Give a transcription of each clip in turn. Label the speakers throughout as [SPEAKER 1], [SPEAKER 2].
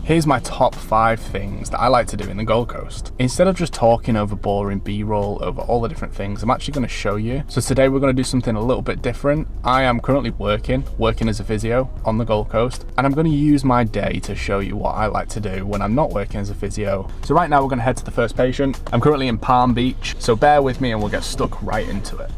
[SPEAKER 1] Here's my top 5 things that I like to do in the Gold Coast. Instead of just talking over boring B-roll over all the different things, I'm actually going to show you. So today we're going to do something a little bit different. I am currently working as a physio on the Gold Coast, and I'm going to use my day to show you what I like to do when I'm not working as a physio. So right now we're going to head to the first patient. I'm currently in Palm Beach, so bear with me and we'll get stuck right into it.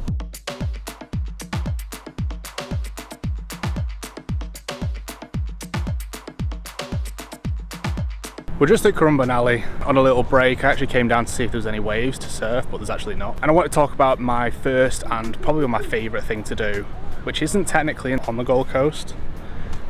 [SPEAKER 1] We're just at Currumbin Alley on a little break. I actually came down to see if there was any waves to surf, but there's actually not. And I want to talk about my first and probably my favourite thing to do, which isn't technically on the Gold Coast,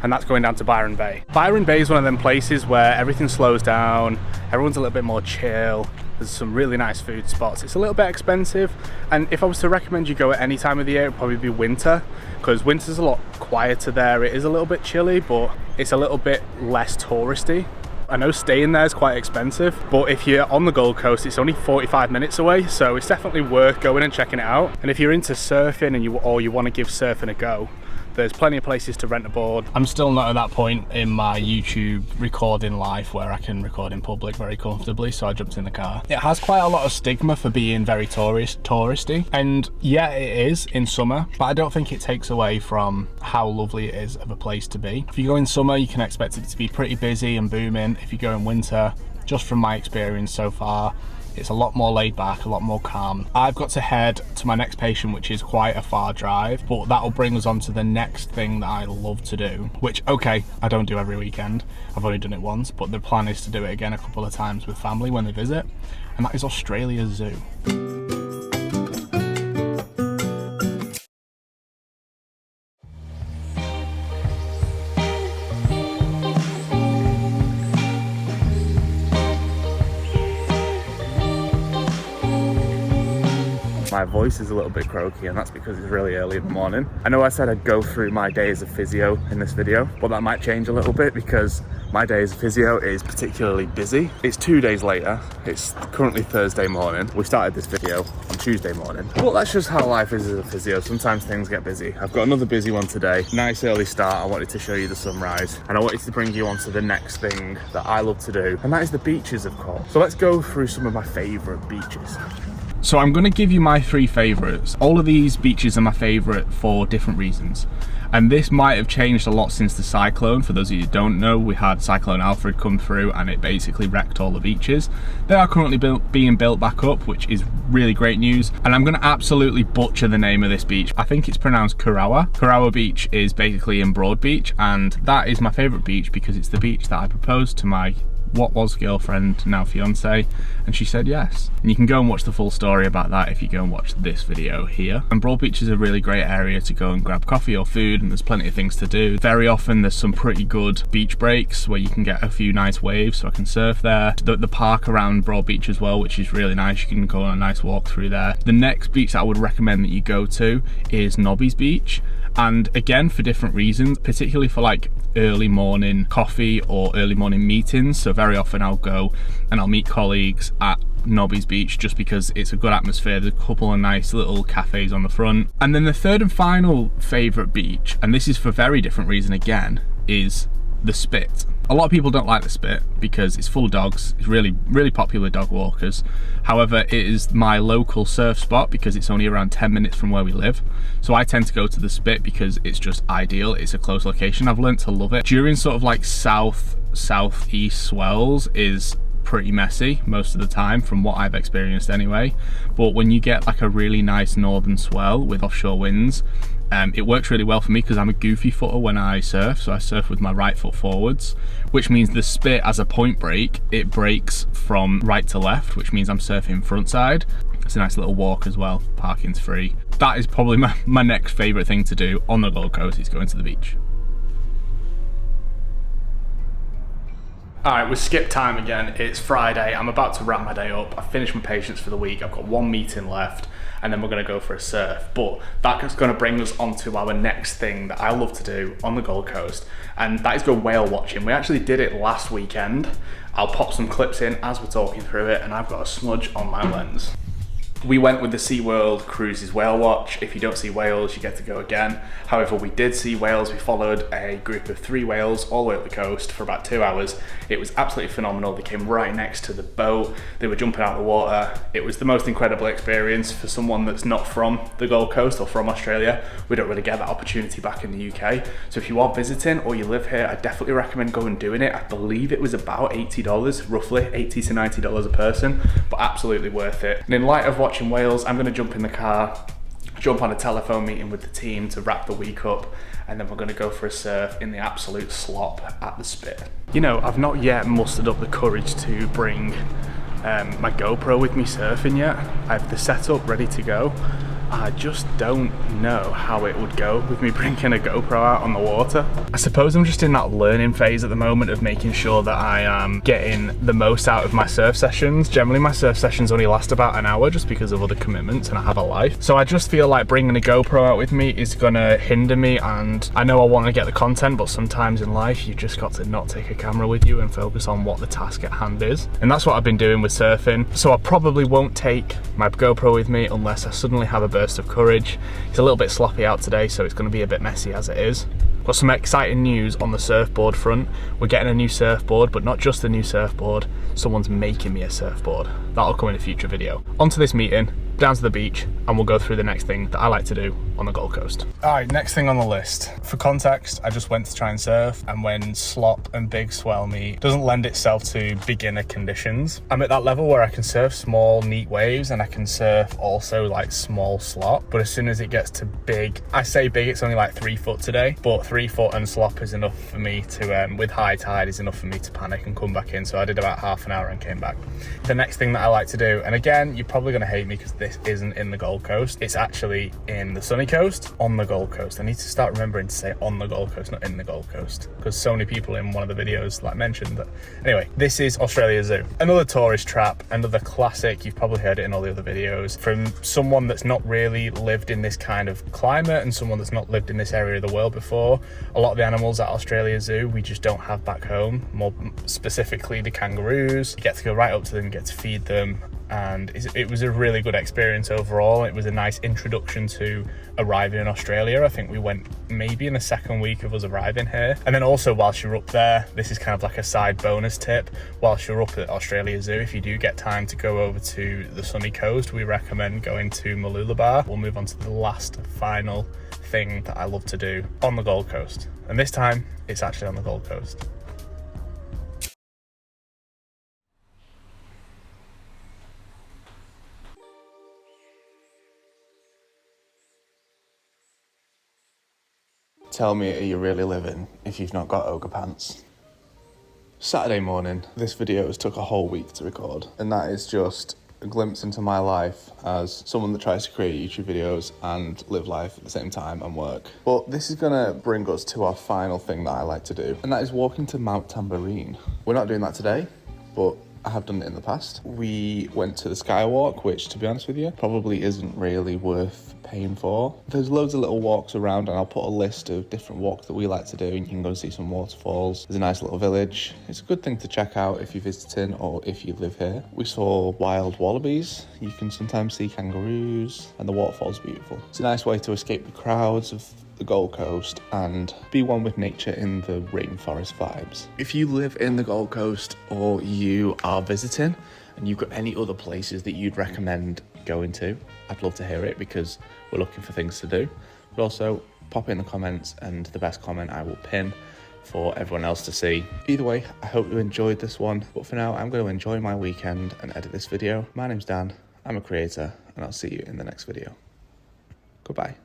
[SPEAKER 1] and that's going down to Byron Bay. Byron Bay is one of them places where everything slows down, everyone's a little bit more chill, there's some really nice food spots. It's a little bit expensive, and if I was to recommend you go at any time of the year, it'd probably be winter, because winter's a lot quieter there. It is a little bit chilly, but it's a little bit less touristy. I know staying there is quite expensive, but if you're on the Gold Coast, it's only 45 minutes away, so it's definitely worth going and checking it out. And if you're into surfing and you want to give surfing a go, there's plenty of places to rent a board. I'm still not at that point in my YouTube recording life where I can record in public very comfortably, so I jumped in the car. It has quite a lot of stigma for being very touristy, and yeah, it is in summer, but I don't think it takes away from how lovely it is of a place to be. If you go in summer, you can expect it to be pretty busy and booming. If you go in winter, just from my experience so far, it's a lot more laid back, a lot more calm. I've got to head to my next patient, which is quite a far drive, but that'll bring us on to the next thing that I love to do, which, okay, I don't do every weekend. I've only done it once, but the plan is to do it again a couple of times with family when they visit, and that is Australia Zoo. My voice is a little bit croaky, and that's because it's really early in the morning. I know I said I'd go through my day as a physio in this video, but that might change a little bit because my day as a physio is particularly busy. It's 2 days later. It's currently Thursday morning. We started this video on Tuesday morning. But that's just how life is as a physio. Sometimes things get busy. I've got another busy one today. Nice early start. I wanted to show you the sunrise, and I wanted to bring you on to the next thing that I love to do, and that is the beaches, of course. So let's go through some of my favourite beaches. So I'm going to give you my 3 favourites. All of these beaches are my favourite for different reasons. And this might have changed a lot since the cyclone. For those of you who don't know, we had Cyclone Alfred come through and it basically wrecked all the beaches. They are currently being built back up, which is really great news. And I'm going to absolutely butcher the name of this beach. I think it's pronounced Kurawa. Kurawa Beach is basically in Broadbeach, and that is my favourite beach because it's the beach that I proposed to my what was girlfriend, now fiance, and she said yes. And you can go and watch the full story about that if you go and watch this video here. And Broadbeach is a really great area to go and grab coffee or food, and there's plenty of things to do. Very often there's some pretty good beach breaks where you can get a few nice waves, so I can surf there. The park around Broadbeach as well, which is really nice. You can go on a nice walk through there. The next beach that I would recommend that you go to is Nobby's Beach. And again, for different reasons, particularly for like early morning coffee or early morning meetings. So very often I'll go and I'll meet colleagues at Nobby's Beach just because it's a good atmosphere. There's a couple of nice little cafes on the front. And then the third and final favourite beach, and this is for very different reason again, is the Spit. A lot of people don't like the Spit because it's full of dogs. It's really popular dog walkers. However, it is my local surf spot because it's only around 10 minutes from where we live. So I tend to go to the Spit because it's just ideal. It's a close location. I've learned to love it. During sort of like southeast swells is pretty messy most of the time from what I've experienced anyway. But when you get like a really nice northern swell with offshore winds, it works really well for me because I'm a goofy footer when I surf, so I surf with my right foot forwards, which means the Spit as a point break, it breaks from right to left, which means I'm surfing front side. It's a nice little walk as well, parking's free. That is probably my next favourite thing to do on the Gold Coast, is going to the beach. Alright, we've skipped time again. It's Friday. I'm about to wrap my day up. I've finished my patients for the week. I've got one meeting left, and then we're going to go for a surf. But that's going to bring us on to our next thing that I love to do on the Gold Coast, and that is go whale watching. We actually did it last weekend. I'll pop some clips in as we're talking through it, and I've got a smudge on my lens. We went with the SeaWorld Cruises Whale Watch. If you don't see whales, you get to go again. However, we did see whales. We followed a group of 3 whales all the way up the coast for about 2 hours. It was absolutely phenomenal. They came right next to the boat. They were jumping out of the water. It was the most incredible experience for someone that's not from the Gold Coast or from Australia. We don't really get that opportunity back in the UK. So if you are visiting or you live here, I definitely recommend going and doing it. I believe it was about $80, roughly $80 to $90 a person, but absolutely worth it. And in light of watching whales, I'm gonna jump in the car, jump on a telephone meeting with the team to wrap the week up, and then we're gonna go for a surf in the absolute slop at the Spit. You know, I've not yet mustered up the courage to bring my GoPro with me surfing yet. I have the setup ready to go. I just don't know how it would go with me bringing a GoPro out on the water. I suppose I'm just in that learning phase at the moment of making sure that I am getting the most out of my surf sessions. Generally my surf sessions only last about an hour just because of other commitments and I have a life. So I just feel like bringing a GoPro out with me is gonna hinder me, and I know I want to get the content, but sometimes in life you just got to not take a camera with you and focus on what the task at hand is. And that's what I've been doing with surfing. So I probably won't take my GoPro with me unless I suddenly have a burst of courage. It's a little bit sloppy out today, so it's going to be a bit messy as it is. Got some exciting news on the surfboard front. We're getting a new surfboard, but not just a new surfboard, someone's making me a surfboard. That'll come in a future video. Onto this meeting, down to the beach, and we'll go through the next thing that I like to do on the Gold Coast. All right, next thing on the list. For context, I just went to try and surf, and when slop and big swell meet, doesn't lend itself to beginner conditions. I'm at that level where I can surf small, neat waves, and I can surf also like small slop, but as soon as it gets to big, I say big, it's only like 3 foot today, but 3 foot and slop is enough for me to, with high tide, is enough for me to panic and come back in. So I did about half an hour and came back. The next thing that I like to do, and again, you're probably gonna hate me because this isn't in the Gold Coast, it's actually in the sunny coast on the Gold Coast. I need to start remembering to say on the Gold Coast, not in the Gold Coast, because so many people in one of the videos like mentioned that. Anyway, this is Australia Zoo. Another tourist trap, another classic. You've probably heard it in all the other videos from someone that's not really lived in this kind of climate and someone that's not lived in this area of the world before. A lot of the animals at Australia Zoo we just don't have back home, more specifically the kangaroos. You get to go right up to them, you get to feed them, and it was a really good experience overall. It was a nice introduction to arriving in Australia. I think we went maybe in the second week of us arriving here. And then also whilst you're up there, this is kind of like a side bonus tip, whilst you're up at Australia Zoo, if you do get time to go over to the sunny coast, we recommend going to Mooloolaba. We'll move on to the last final thing that I love to do on the Gold Coast, and this time it's actually on the Gold Coast. Tell me, are you really living if you've not got ogre pants? Saturday morning. This video has took a whole week to record, and that is just a glimpse into my life as someone that tries to create YouTube videos and live life at the same time and work. But this is gonna bring us to our final thing that I like to do, and that is walking to Mount Tambourine. We're not doing that today, but I have done it in the past. We went to the Skywalk, which, to be honest with you, probably isn't really worth paying for. There's loads of little walks around, and I'll put a list of different walks that we like to do, and you can go and see some waterfalls. There's a nice little village. It's a good thing to check out if you're visiting or if you live here. We saw wild wallabies. You can sometimes see kangaroos, and the waterfall's beautiful. It's a nice way to escape the crowds of the Gold Coast and be one with nature in the rainforest vibes. If you live in the Gold Coast or you are visiting and you've got any other places that you'd recommend going to, I'd love to hear it because we're looking for things to do. But also pop it in the comments, and the best comment I will pin for everyone else to see. Either way, I hope you enjoyed this one, but for now I'm going to enjoy my weekend and edit this video. My name's Dan, I'm a creator, and I'll see you in the next video. Goodbye.